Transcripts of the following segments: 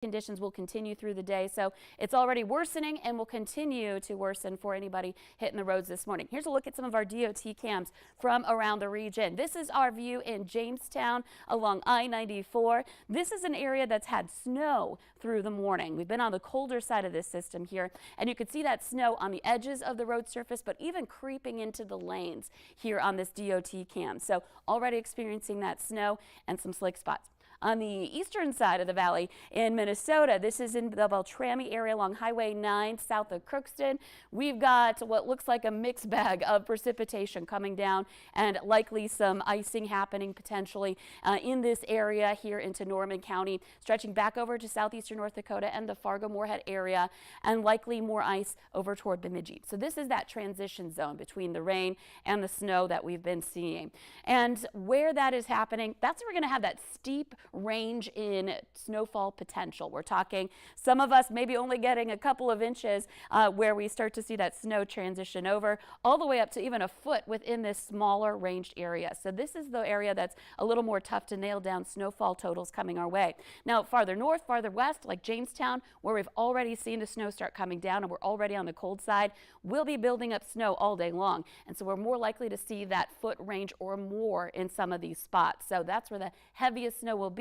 Conditions will continue through the day, so it's already worsening and will continue to worsen for anybody hitting the roads this morning. Here's a look at some of our DOT cams from around the region. This is our view in Jamestown along I-94. This is an area that's had snow through the morning. We've been on the colder side of this system here, and you can see that snow on the edges of the road surface, but even creeping into the lanes here on this DOT cam. So already experiencing that snow and some slick spots. On the eastern side of the valley in Minnesota, this is in the Beltrami area along Highway 9 south of Crookston. We've got what looks like a mixed bag of precipitation coming down and likely some icing happening potentially in this area here into Norman County, stretching back over to southeastern North Dakota and the Fargo-Moorhead area, and likely more ice over toward Bemidji. So this is that transition zone between the rain and the snow that we've been seeing. And where that is happening, that's where we're going to have that steep range in snowfall potential. We're talking some of us maybe only getting a couple of inches where we start to see that snow transition over, all the way up to even a foot within this smaller ranged area. So this is the area that's a little more tough to nail down snowfall totals coming our way. Now farther north, farther west, like Jamestown, where we've already seen the snow start coming down and we're already on the cold side, we'll be building up snow all day long. And so we're more likely to see that foot range or more in some of these spots. So that's where the heaviest snow will be.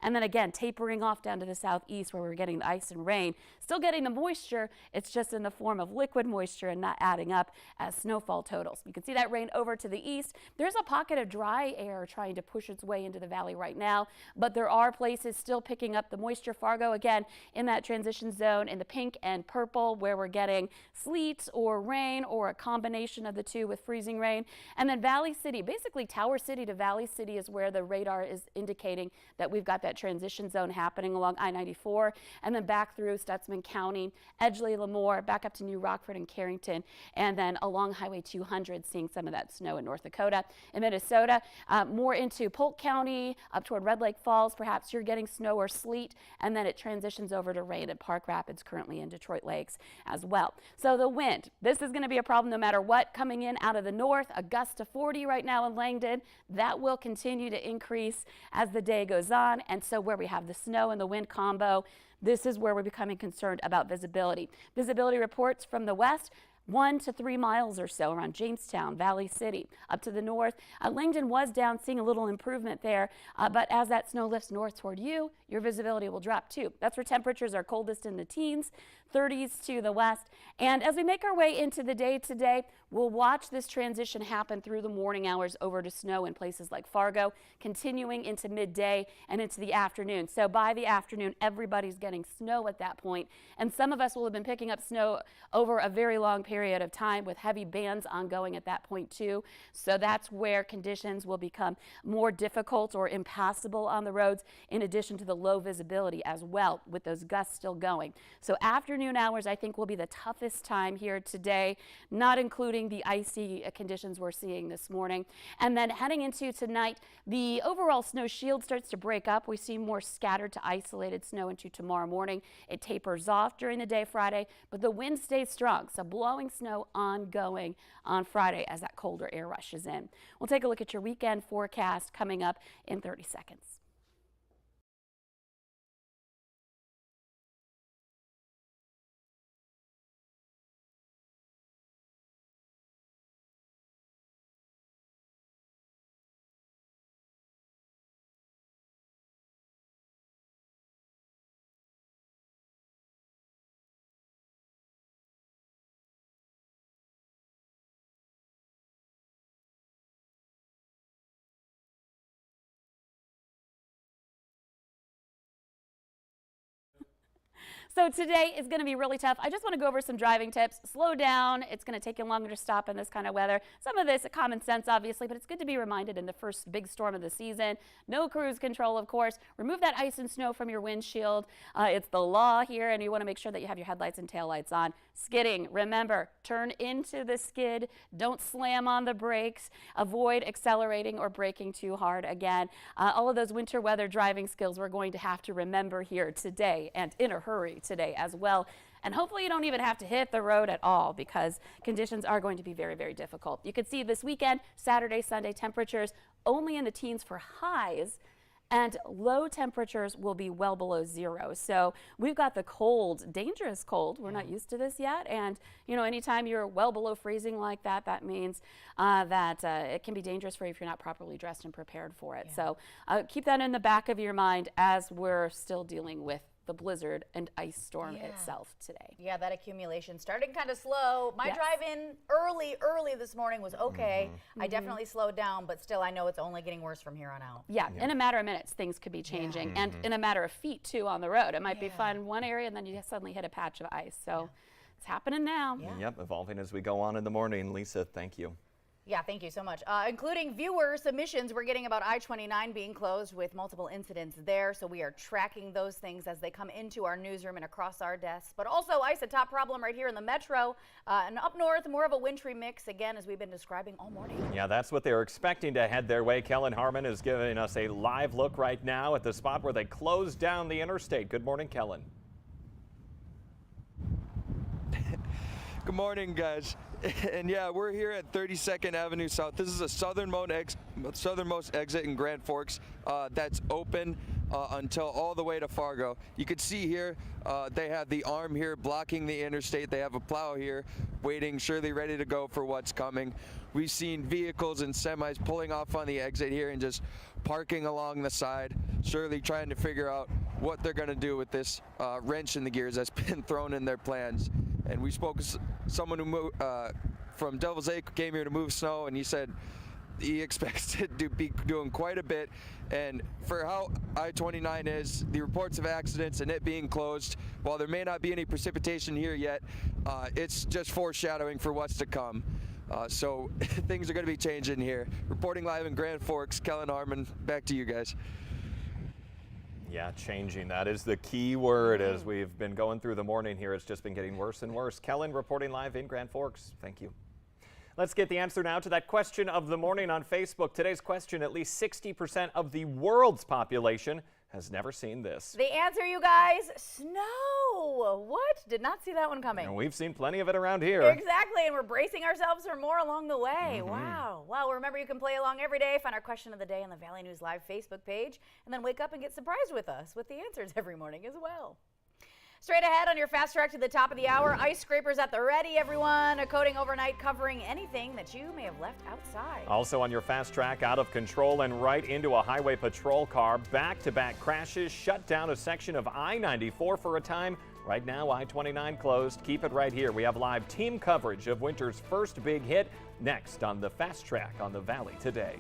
And then again, tapering off down to the southeast where we're getting the ice and rain. Still getting the moisture, it's just in the form of liquid moisture and not adding up as snowfall totals. You can see that rain over to the east. There's a pocket of dry air trying to push its way into the valley right now, but there are places still picking up the moisture. Fargo, again, in that transition zone in the pink and purple where we're getting sleet or rain or a combination of the two with freezing rain. And then Valley City, basically Tower City to Valley City, is where the radar is indicating that we've got that transition zone happening along I-94 and then back through Stutsman County, Edgeley, Lemoore, back up to New Rockford and Carrington, and then along Highway 200 seeing some of that snow in North Dakota. In Minnesota, more into Polk County, up toward Red Lake Falls, perhaps you're getting snow or sleet, and then it transitions over to rain at Park Rapids, currently in Detroit Lakes as well. So the wind, this is going to be a problem no matter what, coming in out of the north, a gust to 40 right now in Langdon. That will continue to increase as the day goes on, and so where we have the snow and the wind combo, this is where we're becoming concerned about visibility. Visibility reports from the west, 1 to 3 miles or so around Jamestown, Valley City. Up to the north, Langdon was down, seeing a little improvement there, but as that snow lifts north toward you, your visibility will drop too. That's where temperatures are coldest in the teens, 30s to the west. And as we make our way into the day today, we'll watch this transition happen through the morning hours over to snow in places like Fargo, continuing into midday and into the afternoon. So by the afternoon, everybody's getting snow at that point. And some of us will have been picking up snow over a very long period of time with heavy bands ongoing at that point too. So that's where conditions will become more difficult or impassable on the roads, in addition to the low visibility as well, with those gusts still going. So afternoon hours, I think, will be the toughest time here today, not including the icy conditions we're seeing this morning. And then heading into tonight, the overall snow shield starts to break up. We see more scattered to isolated snow into tomorrow morning. It tapers off during the day Friday, but the wind stays strong, so blowing snow ongoing on Friday as that colder air rushes in. We'll take a look at your weekend forecast coming up in 30 seconds. So today is going to be really tough. I just want to go over some driving tips. Slow down. It's going to take you longer to stop in this kind of weather. Some of this common sense, obviously, but it's good to be reminded in the first big storm of the season. No cruise control, of course. Remove that ice and snow from your windshield. It's the law here, and you want to make sure that you have your headlights and taillights on. Skidding, remember, turn into the skid. Don't slam on the brakes. Avoid accelerating or braking too hard again. All of those winter weather driving skills we're going to have to remember here today, and in a hurry today as well. And hopefully you don't even have to hit the road at all, because conditions are going to be very, very difficult. You can see this weekend, Saturday, Sunday, temperatures only in the teens for highs, and low temperatures will be well below 0. So we've got the cold, dangerous cold. We're not used to this yet. And, you know, anytime you're well below freezing like that, that means that it can be dangerous for you if you're not properly dressed and prepared for it. So keep that in the back of your mind as we're still dealing with the blizzard and ice storm itself today. Yeah, that accumulation starting kind of slow. My drive in early this morning was okay. I definitely slowed down, but still I know it's only getting worse from here on out. Yeah, in a matter of minutes, things could be changing, and in a matter of feet too on the road. It might be fine in one area, and then you suddenly hit a patch of ice. So it's happening now. Yep, evolving as we go on in the morning. Lisa, thank you. Yeah, thank you so much. Including viewer submissions, we're getting about I-29 being closed with multiple incidents there. So we are tracking those things as they come into our newsroom and across our desks. But also ice, a top problem right here in the metro. And up north, more of a wintry mix, again, as we've been describing all morning. Yeah, that's what they're expecting to head their way. Kellen Harmon is giving us a live look right now at the spot where they closed down the interstate. Good morning, Kellen. Good morning, guys. And yeah, we're here at 32nd Avenue South. This is the southernmost exit in Grand Forks that's open until all the way to Fargo. You can see here they have the arm here blocking the interstate. They have a plow here waiting, surely ready to go for what's coming. We've seen vehicles and semis pulling off on the exit here and just parking along the side, surely trying to figure out what they're going to do with this wrench in the gears that's been thrown in their plans. And we spoke with someone who from Devil's Lake came here to move snow, and he said he expects it to be doing quite a bit. And for how I-29 is, the reports of accidents and it being closed, while there may not be any precipitation here yet, it's just foreshadowing for what's to come. So things are going to be changing here. Reporting live in Grand Forks, Kellen Harmon, back to you guys. Yeah, changing. That is the key word as we've been going through the morning here. It's just been getting worse and worse. Kellen reporting live in Grand Forks. Thank you. Let's get the answer now to that question of the morning on Facebook. Today's question, at least 60% of the world's population has never seen this. The answer, you guys, snow. What? Did not see that one coming. And we've seen plenty of it around here. Exactly, and we're bracing ourselves for more along the way. Wow. Well, remember, you can play along every day. Find our question of the day on the Valley News Live Facebook page, and then wake up and get surprised with us with the answers every morning as well. Straight ahead on your fast track to the top of the hour, ice scrapers at the ready, everyone. A coating overnight covering anything that you may have left outside. Also on your fast track, out of control and right into a highway patrol car. Back-to-back crashes shut down a section of I-94 for a time. Right now, I-29 closed. Keep it right here. We have live team coverage of winter's first big hit next on the fast track on the Valley today.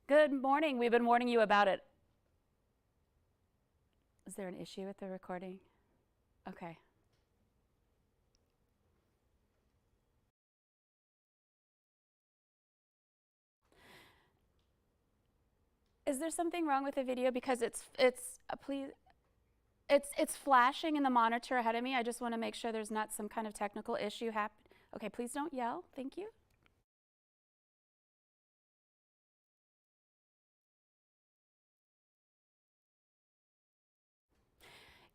Good morning. We've been warning you about it. Is there an issue with the recording? Okay. Is there something wrong with the video? Because it's flashing in the monitor ahead of me. I just want to make sure there's not some kind of technical issue happening. Okay, please don't yell. Thank you.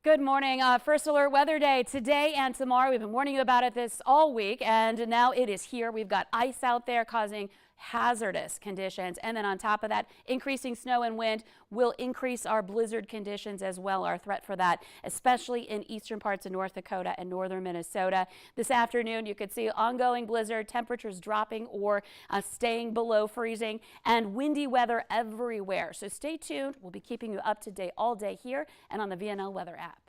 Good morning. First alert weather day today and tomorrow. We've been warning you about it this all week, and now it is here. We've got ice out there causing hazardous conditions, and then on top of that, increasing snow and wind will increase our blizzard conditions as well, our threat for that, especially in eastern parts of North Dakota and northern Minnesota. This afternoon, you could see ongoing blizzard, temperatures dropping or staying below freezing, and windy weather everywhere. So stay tuned. We'll be keeping you up to date all day here and on the VNL Weather app.